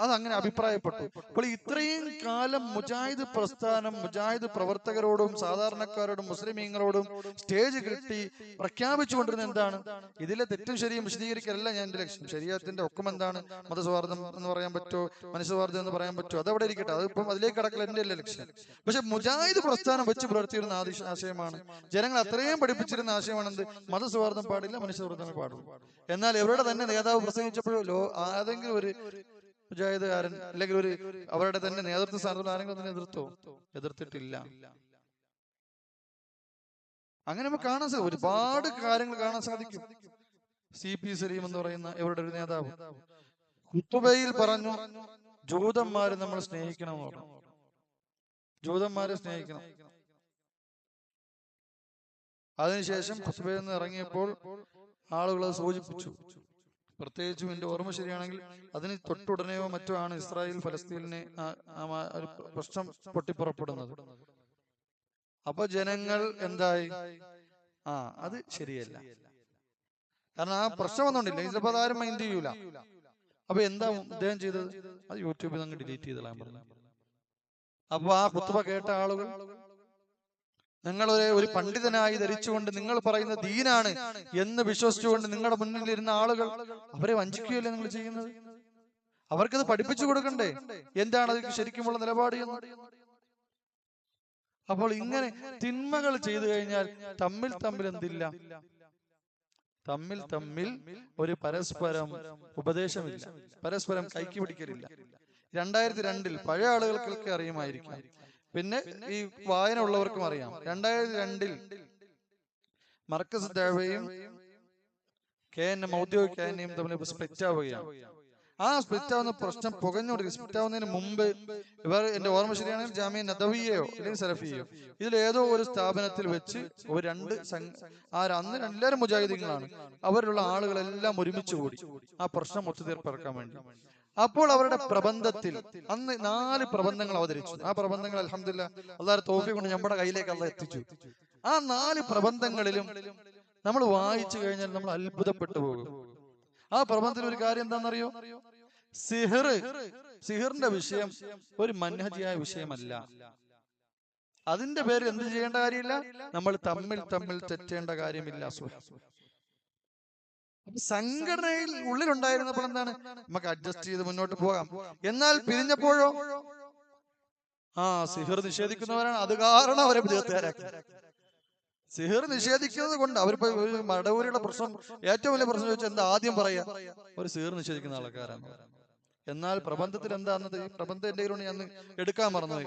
അതങ്ങനെ അഭിപ്രായപ്പെട്ടു. അപ്പോൾ ഇത്രയും കാലം മുജാഹിദ് പ്രസ്ഥാനം മുജാഹിദ് പ്രവർത്തകരോടും സാധാരണക്കാരോടും മുസ്ലിമീങ്ങളോടും സ്റ്റേജ് കെട്ടി പ്രഖ്യാപിച്ചുകൊണ്ടിരുന്ന എന്താണ്? ഇതിലെ തെറ്റും ശരിയും വിശദീകരിക്കലല്ല ഞാൻ എന്റെ ലക്ഷ്യം. ശരീഅത്തിന്റെ ഹുക്കം എന്താണ്? മതസൗഹാർദ്ദം എന്ന് പറയാൻ പറ്റുമോ, മനുഷ്യസൗഹാർദ്ദം എന്ന് പറയാൻ പറ്റുമോ? അതവിടെ ഇരിക്കട്ടെ, അതിപ്പം അതിലേക്ക് കടക്കൽ എന്റെ അല്ല ലക്ഷ്യം. പക്ഷെ മുജാഹിദ് പ്രസ്ഥാനം വെച്ച് പുലർത്തിയിരുന്ന ആശയമാണ്, ജനങ്ങൾ അത്രയും പഠിപ്പിച്ചിരുന്ന ആശയമാണെന്ത്? മതസൗഹാർദ്ദം പാടില്ല, മനുഷ്യസൗഹാർദ്ദമേ പാടുള്ളൂ. എന്നാൽ ഇവരുടെ തന്നെ നേതാവ് പ്രസംഗിച്ചപ്പോഴോ ആരെങ്കിലും ഒരു മുജാഹിദുകാരൻ അല്ലെങ്കിൽ ഒരു അവരുടെ തന്നെ നേതൃത്വ സ്ഥാനത്തുള്ള ആരെങ്കിലും അതിനെ എതിർത്തിട്ടില്ല. അങ്ങനെ നമുക്ക് കാണാൻ സാധിക്കും, ഒരുപാട് കാര്യങ്ങൾ കാണാൻ സാധിക്കും. CP സലീം എന്ന് പറയുന്ന ഇവരുടെ ഒരു നേതാവ് ഖുതുബയിൽ പറഞ്ഞു, ജൂതന്മാരെ നമ്മൾ സ്നേഹിക്കണം എന്ന് പറഞ്ഞു. ജൂതന്മാരെ സ്നേഹിക്കണം. അതിനുശേഷം ഖുതുബയിൽ നിന്ന് ഇറങ്ങിയപ്പോൾ ആളുകൾ അത് സൂചിപ്പിച്ചു. പ്രത്യേകിച്ചും എന്റെ ഓർമ്മ ശരിയാണെങ്കിൽ അതിന് തൊട്ടുടനെയോ മറ്റോ ആണ് ഇസ്രായേൽ ഫലസ്തീനിനെ ഒരു പ്രശ്നം പൊട്ടിപ്പുറപ്പെടുന്നത്. അപ്പൊ ജനങ്ങൾ എന്തായി? അത് ശരിയല്ല, കാരണം ആ പ്രശ്നം ഒന്നുമില്ല, ഇതിപ്പോ ആരും മൈൻഡ് ചെയ്യൂല. അപ്പൊ എന്താ അദ്ദേഹം ചെയ്തത്? അത് യൂട്യൂബിൽ നിന്ന് ഡിലീറ്റ് ചെയ്തോളാൻ പറഞ്ഞു. അപ്പൊ ആ ഖുത്ബ കേട്ട ആളുകൾ, നിങ്ങൾ ഒരു പണ്ഡിതനായി ധരിച്ചുകൊണ്ട് നിങ്ങൾ പറയുന്ന ദീനാണ് എന്ന് വിശ്വസിച്ചുകൊണ്ട് നിങ്ങളുടെ മുന്നിലിരുന്ന ആളുകൾ അവരെ വഞ്ചിക്കുകയല്ലേ നിങ്ങൾ ചെയ്യുന്നത്? അവർക്കത് പഠിപ്പിച്ചു കൊടുക്കണ്ടേ എന്താണ് അതിന് ശരിക്കുമുള്ള നിലപാട് എന്ന്? അപ്പോൾ ഇങ്ങനെ തിന്മകൾ ചെയ്തു കഴിഞ്ഞാൽ തമ്മിൽ എന്തില്ല? തമ്മിൽ ഒരു പരസ്പരം ഉപദേശമില്ല, പരസ്പരം കൈക്ക് പിടിക്കലില്ല. 2002 പഴയ ആളുകൾക്കൊക്കെ അറിയുമായിരിക്കും, പിന്നെ ഈ വായന ഉള്ളവർക്കും അറിയാം. 2002 മർക്കസ് ദഅവയും KNM ഔദ്യോഗിക KNM തമ്മിൽ സ്പ്ലിറ്റ് ആവുകയാണ്. ആ സ്പ്ലിറ്റ് ആവുന്ന പ്രശ്നം പുകഞ്ഞുകൊണ്ടിരിക്കും. സ്പ്ലിറ്റ് ആവുന്നതിന് മുമ്പ് ഇവർ, എന്റെ ഓർമ്മ ശരിയാണെങ്കിൽ ജാമിയ നദവിയെയോ അല്ലെങ്കിൽ സലഫിയോ ഇതിലേതോ ഒരു സ്ഥാപനത്തിൽ വെച്ച് ഒരു അന്ന് എല്ലാവരും മുജാഹിദീങ്ങളാണ്, അവരിലുള്ള ആളുകളെല്ലാം ഒരുമിച്ച് കൂടി ആ പ്രശ്നം ഒത്തുതീർപ്പാക്കാൻ വേണ്ടി. അപ്പോൾ അവരുടെ പ്രബന്ധത്തിൽ അന്ന് 4 പ്രബന്ധങ്ങൾ അവതരിച്ചു. ആ പ്രബന്ധങ്ങൾ അൽഹംദുലില്ലാഹ് അല്ലാഹുവിന്റെ തൗഫീഖ് കൊണ്ട് നമ്മുടെ കയ്യിലേക്ക് അല്ലാഹ് എത്തിച്ചു. ആ 4 പ്രബന്ധങ്ങളിലും നമ്മൾ വായിച്ചു കഴിഞ്ഞാൽ നമ്മൾ അത്ഭുതപ്പെട്ടു പോകും. ആ പ്രബന്ധത്തിൽ ഒരു കാര്യം എന്താണെന്നറിയോ? സിഹിറിന്റെ വിഷയം ഒരു മൻഹജിയായ വിഷയമല്ല. അതിന്റെ പേരിൽ എന്ത് ചെയ്യേണ്ട കാര്യമില്ല, നമ്മൾ തമ്മിൽ തെറ്റേണ്ട കാര്യമില്ല. സംഘടനയിൽ ഉള്ളിലുണ്ടായിരുന്നപ്പോൾ എന്താണ്, നമുക്ക് അഡ്ജസ്റ്റ് ചെയ്ത് മുന്നോട്ട് പോകാം. എന്നാൽ പിരിഞ്ഞപ്പോഴോ സിഹിർ നിഷേധിക്കുന്നവരാണ്, അത് കാരണം അവരെ വിദേഹത്തുകാരാക്കി. സിഹിർ നിഷേധിക്കുന്നത് കൊണ്ട് അവരിപ്പോ ഒരു മടവൂരിയുടെ പ്രശ്നം, ഏറ്റവും വലിയ പ്രശ്നം ചോദിച്ചാൽ എന്താ ആദ്യം പറയാ, ഒരു സിഹിർ നിഷേധിക്കുന്ന ആൾക്കാരാണ്. എന്നാൽ പ്രബന്ധത്തിൽ എന്താണെന്നത്, ഈ പ്രബന്ധം എന്റെ കയ്യിലുണ്ട്, ഞാൻ എടുക്കാൻ മറന്നുപോയി.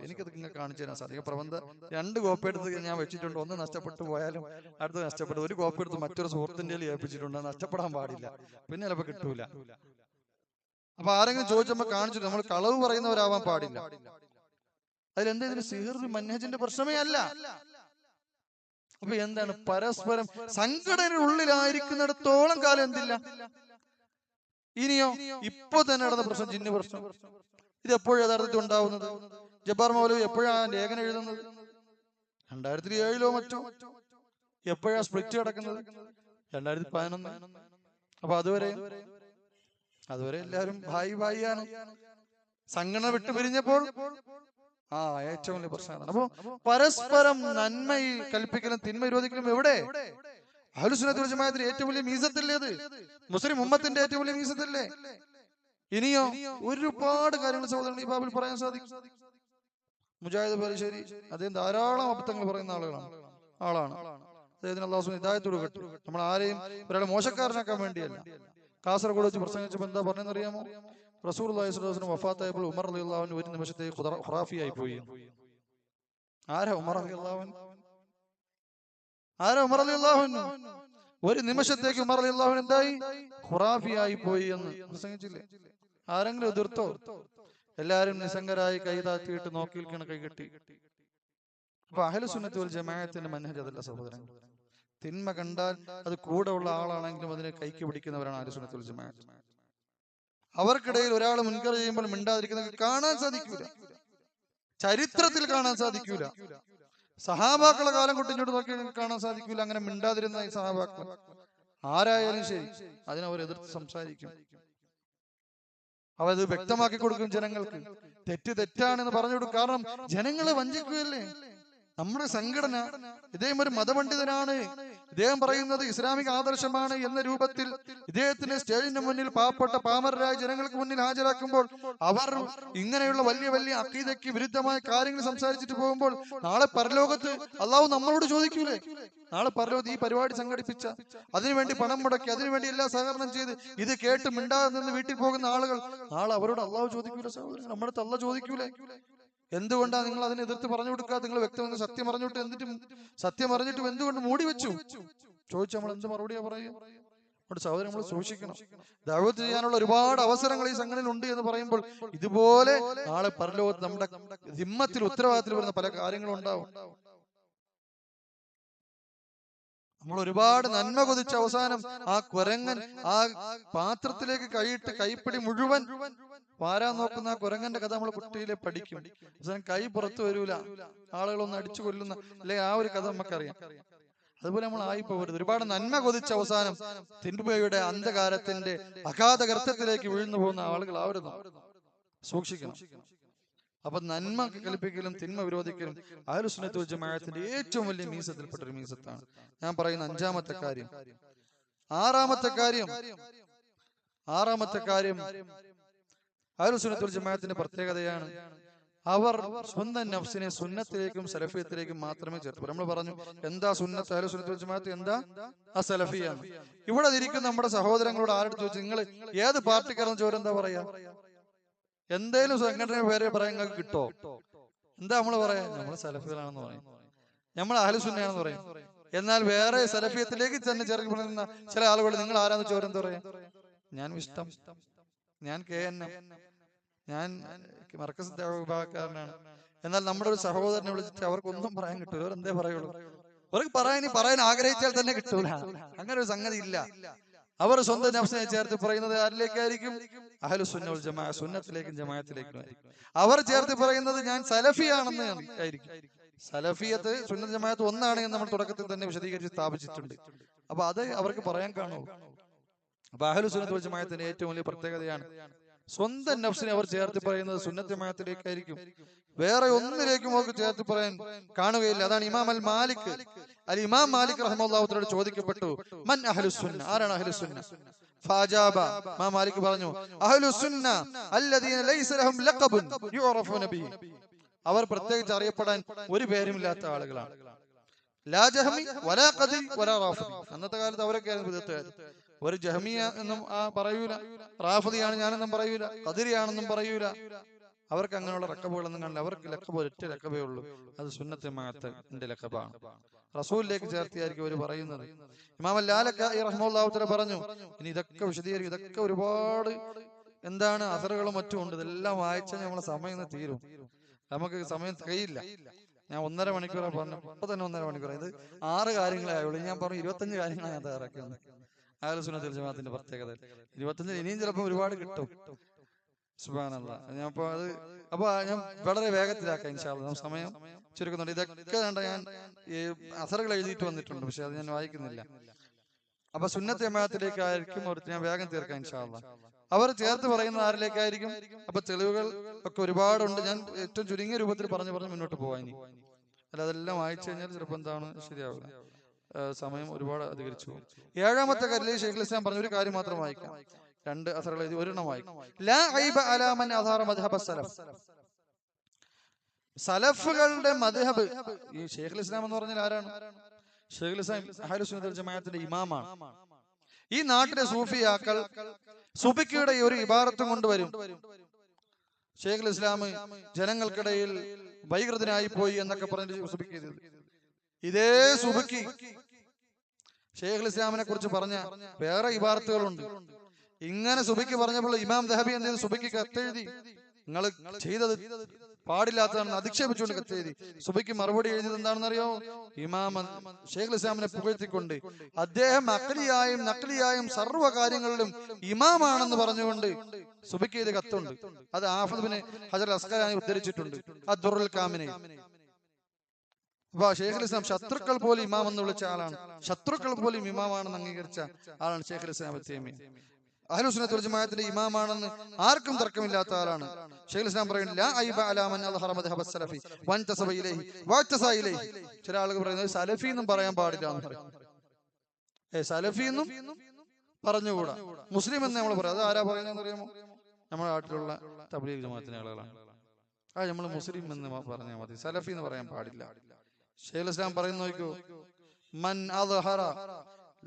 എനിക്കത് ഇങ്ങനെ കാണിച്ചു തരാൻ സാധിക്കും. പ്രബന്ധം 2 കോപ്പി എടുത്ത് ഞാൻ വെച്ചിട്ടുണ്ട്. ഒന്ന് നഷ്ടപ്പെട്ടു പോയാലും അടുത്ത് നഷ്ടപ്പെട്ടു. ഒരു കോപ്പി എടുത്ത് മറ്റൊരു സുഹൃത്തിന്റെ ഏൽപ്പിച്ചിട്ടുണ്ട്. നഷ്ടപ്പെടാൻ പാടില്ല, പിന്നെ ചിലപ്പോൾ കിട്ടൂല. അപ്പൊ ആരെങ്കിലും ചോദിച്ചപ്പോ കാണിച്ചു, നമ്മൾ കളവ് പറയുന്നവരാവാൻ പാടില്ല. അതിലെന്താ, സിഹിർ മൻഹജിന്റെ പ്രശ്നമേ അല്ല. അപ്പൊ എന്താണ്, പരസ്പരം സംഘടനയുള്ളിലായിരിക്കുന്നിടത്തോളം കാലം എന്തില്ല. ഇനിയോ ഇപ്പൊ തന്നെ നടന്ന പ്രശ്നം, ജിന്ന് പ്രശ്നം, ഇത് എപ്പോഴും യഥാർത്ഥത്തിൽ ഉണ്ടാവുന്നത്? ജബ്ബാർ മൗലവി എപ്പോഴാണ് ലേഖനം എഴുതുന്നത്? 2007 മറ്റോ. എപ്പോഴാ സ്പ്ലിറ്റ് കിടക്കുന്നത്? 2011. അപ്പൊ അതുവരെ എല്ലാവരും ഭായിയാണ്. സംഘടന വിട്ടു പിരിഞ്ഞപ്പോൾ ഏറ്റവും വലിയ പ്രശ്നമാണ്. അപ്പൊ പരസ്പരം നന്മ കൽപ്പിക്കലും തിന്മ വിരോധിക്കലും എവിടെ? അഹ്ലുസുന്നത്ത് വൽ ജമാഅത്തിന്റെ ഏറ്റവും വലിയ മീസത്തല്ലേ അത്? മുസ്ലിം ഉമ്മത്തിന്റെ ഏറ്റവും വലിയ മീസത്തല്ലേ? ഇനിയോ ഒരുപാട് കാര്യങ്ങൾ സഹോദരൻ ഈ ബാബിൽ പറയാൻ സാധിക്കും. മുജാഹിദ് ബാലുശ്ശേരി അദ്ദേഹം ധാരാളം അബദ്ധങ്ങൾ പറയുന്ന ആളാണ്. അദ്ദേഹത്തിന് അല്ലാഹു ഹിദായത്ത് കൊടുക്കട്ടെ. നമ്മൾ ആരെയും ഒരാളെ മോശക്കാരനാക്കാൻ വേണ്ടിയല്ല. കാസർഗോഡ് വെച്ച് പ്രസംഗിച്ചപ്പോൾ എന്താ പറഞ്ഞെന്നറിയാമോ? റസൂലുള്ളാഹി സ്വല്ലല്ലാഹു അലൈഹി വസല്ലം വഫാത്തായപ്പോൾ ഉമർ റളിയല്ലാഹു അൻഹു ഒരു നിമിഷത്തേക്ക് ഖുറാഫിയായി പോയി. ആരാ ഉമർ റളിയല്ലാഹു അൻഹു? ഉമർ റളിയല്ലാഹു അൻഹു ഒരു നിമിഷത്തേക്ക് ഉമർ റളിയല്ലാഹു അൻഹു എന്തായി? ഖുറാഫിയായി പോയി എന്ന് പ്രസംഗിച്ചില്ലേ? ആരെങ്കിലും എതിർത്തോ? എല്ലാരും നിസ്സംഗരായി കൈ താഴ്ത്തിയിട്ട് നോക്കി നിൽക്കണ കൈകെട്ടി. അപ്പൊ അഹ്ലുസുന്നത്ത് വൽ ജമാഅത്തിന്റെ മൻഹജ് അതല്ല സഹോദരങ്ങൾ. തിന്മ കണ്ടാൽ അത് കൂടെ ഉള്ള ആളാണെങ്കിലും അതിനെ കൈക്ക് പിടിക്കുന്നവരാണ് അഹ്ലുസുന്നത്ത് വൽ ജമാഅത്ത്. അവർക്കിടയിൽ ഒരാൾ മുൻകർ ചെയ്യുമ്പോൾ മിണ്ടാതിരിക്കുന്നത് കാണാൻ സാധിക്കൂല, ചരിത്രത്തിൽ കാണാൻ സാധിക്കൂല. സഹാബാക്കളെ കാലം കൊട്ടിഞ്ഞോട്ട് നോക്കി കാണാൻ സാധിക്കൂല അങ്ങനെ മിണ്ടാതിരുന്ന ഈ സഹാബാക്കൾ ആരായാലും ശരി, അതിനവർ എതിർത്ത് സംസാരിക്കും. അവത് വ്യക്തമാക്കി കൊടുക്കും ജനങ്ങൾക്ക്. തെറ്റാണെന്ന് പറഞ്ഞു കൊടുക്കും. കാരണം ജനങ്ങളെ വഞ്ചിക്കുകയല്ലേ നമ്മുടെ സംഘടന. ഇദ്ദേഹം ഒരു മതപണ്ഡിതനാണ്, ഇദ്ദേഹം പറയുന്നത് ഇസ്ലാമിക ആദർശമാണ് എന്ന രൂപത്തിൽ ഇദ്ദേഹത്തിന് സ്റ്റേജിന് മുന്നിൽ പാവപ്പെട്ട പാമരരായ ജനങ്ങൾക്ക് മുന്നിൽ ഹാജരാക്കുമ്പോൾ അവർ ഇങ്ങനെയുള്ള വലിയ വലിയ അഖീദയ്ക്ക് വിരുദ്ധമായ കാര്യങ്ങൾ സംസാരിച്ചിട്ട് പോകുമ്പോൾ നാളെ പരലോകത്ത് അള്ളാഹു നമ്മളോട് ചോദിക്കൂലേ? നാളെ പരലോകത്ത് ഈ പരിപാടി സംഘടിപ്പിച്ച, അതിനുവേണ്ടി പണം മുടക്കി, അതിനുവേണ്ടി എല്ലാ സഹകരണം ചെയ്ത് ഇത് കേട്ട് മിണ്ടാതെ നിന്ന് വീട്ടിൽ പോകുന്ന ആളുകൾ നാളെ അവരോട് അള്ളാഹു ചോദിക്കൂല സഹോദരൻ? നമ്മുടെ തള്ള ചോദിക്കൂലേ? എന്തുകൊണ്ടാണ് നിങ്ങൾ അതിനെ എതിർത്ത് പറഞ്ഞു കൊടുക്കാതെ? നിങ്ങൾ വ്യക്തമായി സത്യം പറഞ്ഞിട്ട് സത്യം അറിഞ്ഞിട്ടും എന്തുകൊണ്ട് മൂടി വെച്ചു? ചോദിച്ചു നമ്മൾ എന്ത് മറുപടിയാ പറയുക? നമ്മുടെ സഹോദരൻ നമ്മൾ സൂക്ഷിക്കണം. ദഅവത്ത് ചെയ്യാനുള്ള ഒരുപാട് അവസരങ്ങൾ ഈ സംഘടനയിൽ ഉണ്ട് എന്ന് പറയുമ്പോൾ ഇതുപോലെ നാളെ പരലോകത്ത് നമ്മുടെ ഹിമ്മത്തിൽ ഉത്തരവാദിത്തത്തിൽ വരുന്ന പല കാര്യങ്ങളും ഉണ്ടാവും. നമ്മൾ ഒരുപാട് നന്മ കൊതിച്ച അവസാനം ആ കുരങ്ങൻ ആ പാത്രത്തിലേക്ക് കൈയിട്ട് കൈപ്പിടി മുഴുവൻ വാരാൻ നോക്കുന്ന ആ കുരങ്ങന്റെ കഥ നമ്മൾ കുട്ടിയിലെ പഠിക്കും. അവസാനം കൈ പുറത്തു വരൂല, ആളുകളൊന്ന് അടിച്ചു കൊല്ലുന്ന അല്ലെ, ആ ഒരു കഥ നമുക്കറിയാം. അതുപോലെ നമ്മൾ ആയിപ്പോകരുത്. ഒരുപാട് നന്മ കൊതിച്ച അവസാനം തിന്മയുടെ അന്ധകാരത്തിന്റെ അഗാധ ഗർത്തത്തിലേക്ക് വീഴ്ന്നു പോകുന്ന ആളുകൾ ആവരുന്നു. സൂക്ഷിക്കണം. അപ്പൊ നന്മ കൽപ്പിക്കലും തിന്മ വിരോധിക്കലും അഹ്ലുസുന്നത്ത് വൽ ജമാഅത്തിന്റെ ഏറ്റവും വലിയ മീസത്തിൽപ്പെട്ട ഒരു മീസത്താണ്. ഞാൻ പറയുന്ന അഞ്ചാമത്തെ കാര്യം. ആറാമത്തെ കാര്യം അഹ്ലുസുന്നത്ത് വൽ ജമാഅത്തിന്റെ പ്രത്യേകതയാണ്. അവർ സ്വന്തം നഫ്സിനെ സുന്നത്തിലേക്കും സലഫിയത്തിലേക്കും മാത്രമേ ചേർത്തു. നമ്മൾ പറഞ്ഞു എന്താ സുന്നത്ത്, അഹ്ലുസുന്നത്ത് വൽ ജമാഅത്ത് എന്താ, അസലഫിയാണ്. ഇവിടെ ഇരിക്കുന്ന നമ്മുടെ സഹോദരങ്ങളോട് ആരോട് ചോദിച്ചു നിങ്ങൾ ഏത് പാർട്ടിക്കാരെന്ന് ചോദിച്ചാൽ എന്താ പറയാ? എന്തേലും സംഘടന പേരെ പറയാൻ നിങ്ങൾക്ക് കിട്ടോ? എന്താ നമ്മൾ പറയാ? നമ്മൾ സലഫികളാണെന്ന് പറയും, നമ്മൾ അഹ്ലുസുന്നയാണെന്ന് പറയും. എന്നാൽ വേറെ സലഫിയത്തിലേക്ക് തന്നെ ചേർത്ത് പറയുന്ന ചില ആളുകൾ നിങ്ങൾ ആരാന്ന് ചോദിച്ചാൽ എന്താ പറയാ? ഞാൻ ഇഷ്ടം, ഞാൻ KNM, ഞാൻ മർക്കസ് വിഭാഗക്കാരനാണ്. എന്നാൽ നമ്മുടെ ഒരു സഹോദരനെ വിളിച്ചിട്ട് അവർക്കൊന്നും പറയാൻ കിട്ടൂല. അവരെന്തേ പറയുള്ളൂ? അവർക്ക് പറയാൻ ആഗ്രഹിച്ചാൽ തന്നെ കിട്ടൂല. അങ്ങനെ ഒരു സംഗതി ഇല്ല. അവർ സ്വന്തം നഫ്സിനെ ചേർത്ത് പറയുന്നത് ആരിലേക്കായിരിക്കും? അഹ്ലുസുന്ന വൽ ജമാഅ, സുന്നത്തിലേക്കും ജമാഅത്തിലേക്കും ആയിരിക്കും. അവർ ചേർത്ത് പറയുന്നത് ഞാൻ സലഫിയാണെന്ന് ആയിരിക്കും. സലഫിയത്ത് സുന്നത്ത് ജമാഅത്ത് ഒന്നാണ് എന്ന് നമ്മൾ തുടക്കത്തിൽ തന്നെ വിശദീകരിച്ച് സ്ഥാപിച്ചിട്ടുണ്ട്. അപ്പൊ അത് അവർക്ക് പറയാൻ കാണൂ. അപ്പൊ അഹ്ലുസുന്നത്ത് വൽ ജമാഅത്തിന്റെ ഏറ്റവും വലിയ പ്രത്യേകതയാണ് സ്വന്തം നഫ്സിനെ അവർ ചേർത്ത് പറയുന്നത് സുന്നത്ത് ജമാഅത്തിലേക്കായിരിക്കും, വേറെ ഒന്നിലേക്കും അവർക്ക് ചേർത്ത് പറയാൻ കാണുകയില്ല. അതാണ് ഇമാം ഇമാം മാലിക് റഹ്മത്തുള്ളാഹിയോട് ചോദിക്കപ്പെട്ടു, മൻ അഹ്ലുസുന്ന, ആരാണ് അഹ്ലുസുന്ന? ഫാജാബ, ഇമാം മാലിക് പറഞ്ഞു, അഹ്ലുസുന്ന അല്ലദീന ലൈസ ലഹും ലഖബുൻ യുറഫൂന ബിഹി, അവർ പ്രത്യേകിച്ച് അറിയപ്പെടാൻ ഒരു പേരുമില്ലാത്ത ആളുകളാണ്. ലാ ജഹമി വലാ ഖദി വലാ റാഫിദി, അന്നത്തെ കാലത്ത് അവരൊക്കെയായിരുന്നു വിദഗ്ധർ. ഒരു ജഹമിയ എന്നും പറയൂല, റാഫിദിയാണ് ഞാനെന്നും പറയൂല, ഖദരിയാണെന്നും പറയൂല. അവർക്ക് അങ്ങനെയുള്ള ലഖബുകളൊന്നും കാണില്ല. അവർക്ക് ലഖബ് ഒറ്റ ലഖബേ ഉള്ളൂ, അത് സുന്നത്ത് ജമാഅത്തിന്റെ ലഖബാണ്. റസൂലിലേക്ക് ചേർത്തിയായിരിക്കും അവർ പറയുന്നത്. ഇമാം ലാലക്കായി റഹ്മത്തുള്ളാഹി തആല പറഞ്ഞു, ഇനി ഇതൊക്കെ വിശദീകരിക്കും, ഇതൊക്കെ ഒരുപാട് എന്താണ് അസറുകളും മറ്റും ഉണ്ട്. ഇതെല്ലാം വായിച്ചാൽ നമ്മളെ സമയം തീരും, നമുക്ക് സമയം തികയില്ല. ഞാൻ 1.5 മണിക്കൂറാണ് പറഞ്ഞു, ഇപ്പൊ തന്നെ 1.5 മണിക്കൂർ. ഇത് 6 കാര്യങ്ങളെ ആയുള്ളൂ. ഞാൻ പറഞ്ഞു 25 കാര്യങ്ങളാണ് ഞാൻ തയ്യാറാക്കിയത്. അഹ്ലുസുന്നത്തുൽ ജമാഅത്തിന്റെ പ്രത്യേകത 25 ഇനിയും ചിലപ്പോൾ ഒരുപാട് കിട്ടും. സുബ്ഹാനല്ലാഹ്. ഞാൻ വളരെ വേഗത്തിലാക്കാം ഇൻഷാ അല്ലാഹ്, സമയം ചുരുക്കുന്നുണ്ട്. ഇതൊക്കെ കണ്ട ഞാൻ ഈ അസറുകൾ എഴുതിയിട്ട് വന്നിട്ടുണ്ട്, പക്ഷെ അത് ഞാൻ വായിക്കുന്നില്ല. അപ്പൊ സുന്നത്ത് ജമാഅത്തിലേക്കായിരിക്കും ഞാൻ വേഗം തീർക്കാം ഇൻഷാ അല്ലാഹ്. അവർ ചേർത്ത് പറയുന്നത് ആരിലേക്കായിരിക്കും? അപ്പൊ തെളിവുകൾ ഒക്കെ ഒരുപാടുണ്ട്. ഞാൻ ഏറ്റവും ചുരുങ്ങിയ രൂപത്തിൽ പറഞ്ഞു മുന്നോട്ട് പോവാ. ഇനി അല്ല, അതെല്ലാം വായിച്ചു കഴിഞ്ഞാൽ ചിലപ്പോൾ എന്താണ് ശരിയാവില്ല, സമയം ഒരുപാട് അധികരിച്ചു പോകും. 7ാമത്തെ കാര്യത്തിൽ ശൈഖുൽ ഇസ്ലാം പറഞ്ഞ ഒരു കാര്യം മാത്രം വായിക്കാം. 2 അസറുകൾ എഴുതി, ഒരെണ്ണം വായിക്കാം. ലാ ഐബ അലാ മൻ അദ്ഹറ മദ്ഹബ സലഫ്, സലഫുകളുടെ മദ്ഹബ്. ഈ ശൈഖുൽ ഇസ്ലാം എന്ന് പറഞ്ഞാൽ ആരാണ്? ശൈഖുൽ ഇസ്ലാം അഹ്ലുസുന്നത്തുൽ ജമാഅത്തിന്റെ ഇമാമാണ്. ഈ നാട്ടിലെ സൂഫിയാക്കൾ സുബിക്കിയുടെ ഒരു ഇബാറത്തും കൊണ്ടുവരും. ശൈഖുൽ ഇസ്ലാം ജനങ്ങൾക്കിടയിൽ വൈകൃതനായി പോയി എന്നൊക്കെ പറഞ്ഞിട്ട് സുബിക്ക് ചെയ്തത്. ഇതേ സുബിക്ക് ശൈഖുൽ ഇസ്ലാമിനെ കുറിച്ച് പറഞ്ഞ വേറെ ഇബാറത്തുകളുണ്ട്. ഇങ്ങനെ സുബിക്ക് പറഞ്ഞപ്പോൾ ഇമാം ദഹബി എന്ത് ചെയ്തു? സുബിക്ക് കത്തെഴുതി, നിങ്ങൾ ചെയ്തത് പാടില്ലാത്തതാണെന്ന് അധിക്ഷേപിച്ചുകൊണ്ട് കത്തെഴുതി. സുബിക്ക് മറുപടി എഴുതിയത് എന്താണെന്ന് അറിയോ? ഇമാം ശൈഖുൽ ഇസ്ലാമിനെ പുകഴ്ത്തിക്കൊണ്ട് അദ്ദേഹം അഖ്ലിയായും നഖ്ലിയായും സർവ്വ കാര്യങ്ങളിലും ഇമാമാണെന്ന് പറഞ്ഞുകൊണ്ട് സുബിക്ക് എഴുതിയ കത്തുണ്ട്. അത് ഹാഫിദ് ഇബ്നു ഹജർ അസ്ഖലാനി ഉദ്ധരിച്ചിട്ടുണ്ട്, അദ്ദുറുൽ കാമിനി. അപ്പൊ ശൈഖുൽ ഇസ്ലാം ശത്രുക്കൾ പോലും ഇമാം എന്ന് വിളിച്ച ആളാണ്, ശത്രുക്കൾ പോലും ഇമാമാണെന്ന് അംഗീകരിച്ച ആളാണ് ശൈഖുൽ ഇസ്ലാം തൈമി. അഹ്ലുസുന്നത്തുൽ ജമാഅത്തിന്റെ ഇമാമാണെന്ന് ആർക്കും തർക്കമില്ലാത്ത ആളാണ്. ശൈഖുൽ ഇസ്ലാം പറയുന്നത്, ലാ ഐബ അലാ മൻ അദ്ഹറ മദ്ഹബ സലഫി വൻതസബ ഇലൈഹി വഅതസ ഇലൈഹി. ചില ആളുകൾ പറയുന്നത് സലഫി എന്നും പറയാൻ പാടില്ല എന്ന് പറയും. സലഫി എന്നും പറഞ്ഞുകൂടാ, മുസ്ലിം എന്ന് നമ്മൾ പറയാം. അത് ആരാ പറയുന്നതെന്ന് അറിയാമോ? നമ്മുടെ നാട്ടിലുള്ള തബ്ലീഗ് ജമാഅത്തിന്റെ ആളുകളാണ്. നമ്മൾ മുസ്ലിം എന്ന് പറഞ്ഞാൽ മതി, സലഫി എന്ന് പറയാൻ പാടില്ല. ശൈഖുൽ ഇസ്ലാം പറയുന്ന നോക്കൂ, മൻ അദ്ഹറ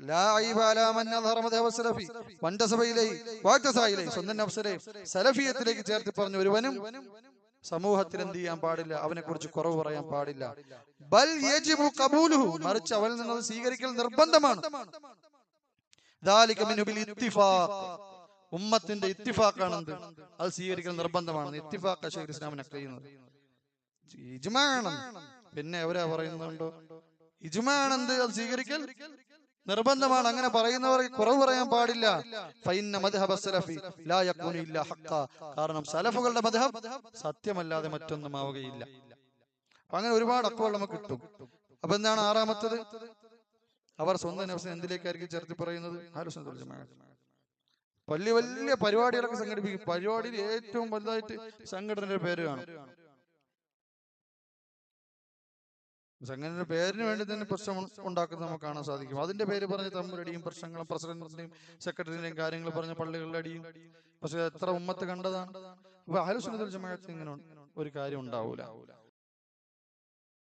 ലാ ഐബ അലാ മൻ അദ്ഹറ മദ്ഹബ സലഫി വൻതസബ ഇലൈഹി വഅതസ ഇലൈഹി. സ്വന്തം നഫ്സിനെ സലഫിയത്തിലേക്ക് ചേർത്ത് പറഞ്ഞ ഒരുവനും സമൂഹത്തിൽ എന്ത് ചെയ്യാൻ പാടില്ല? അവനെ കുറിച്ച് കുറവ് പറയാൻ പാടില്ല. ബൽ യജിബു ഖബൂലുഹു, മറിച്ച് അവനിൽ നിന്ന് സ്വീകരിക്കൽ നിർബന്ധമാണ്. ദാലിക മിനു ബിൽ ഇത്തിഫാഖ്, ഉമ്മത്തിന്റെ ഇത്തിഫാഖാണ് എന്ത്? അത് സ്വീകരിക്കൽ നിർബന്ധമാണ്. ഇത്തിഫാഖ് ശൈഖുൽ ഇസ്ലാമിനെ കഴിയുന്നത് ഇജ്മാഅാണ്. പിന്നെ അവരാ പറയുന്നുണ്ടോ ഇജ്മാഅാണെന്ത്? അത് സ്വീകരിക്കൽ നിർബന്ധമാണ്. അങ്ങനെ പറയുന്നവർക്ക് കുറവ് പറയാൻ പാടില്ല. ഫഇന്ന മദ്ഹബ സലഫി ലാ യകൂനു ഇല്ലാ ഹഖ്ഖ, കാരണം സലഫുകളുടെ മദ്ഹബ് സത്യമല്ലാതെ മറ്റൊന്നും ആവുകയില്ല. അങ്ങനെ ഒരുപാട് അക്വൽ നമുക്ക് കിട്ടും. അപ്പൊ എന്താണ് 6ാമത്തത്? അവർ സ്വന്തം നഫ്സിനെ എന്തിലേക്കായിരിക്കും ചേർത്ത് പറയുന്നത്? അഹ്ലുസുന്നത്തുൽ ജമാഅത്ത്. വലിയ വലിയ പരിപാടികളൊക്കെ സംഘടിപ്പിക്കും. പരിപാടിയിൽ ഏറ്റവും വലുതായിട്ട് സംഘടനയുടെ പേര് കാണും. സംഘടനയുടെ പേരിന് വേണ്ടി തന്നെ പ്രശ്നം ഉണ്ടാക്കുന്നത് നമുക്ക് കാണാൻ സാധിക്കും. അതിന്റെ പേര് പറഞ്ഞ് തമ്മിലടിയും പ്രശ്നങ്ങളും, പ്രസിഡന്റിന്റെയും സെക്രട്ടറിന്റെയും കാര്യങ്ങൾ പറഞ്ഞ് പള്ളികളിൽ അടിയും. പക്ഷെ എത്ര ഉമ്മത്ത് കണ്ടതാണ്. അപ്പൊ അഹ്ലുസുന്നത്തുൽ ജമാഅത്ത് ഇങ്ങനെ ഒരു കാര്യം ഉണ്ടാവൂല.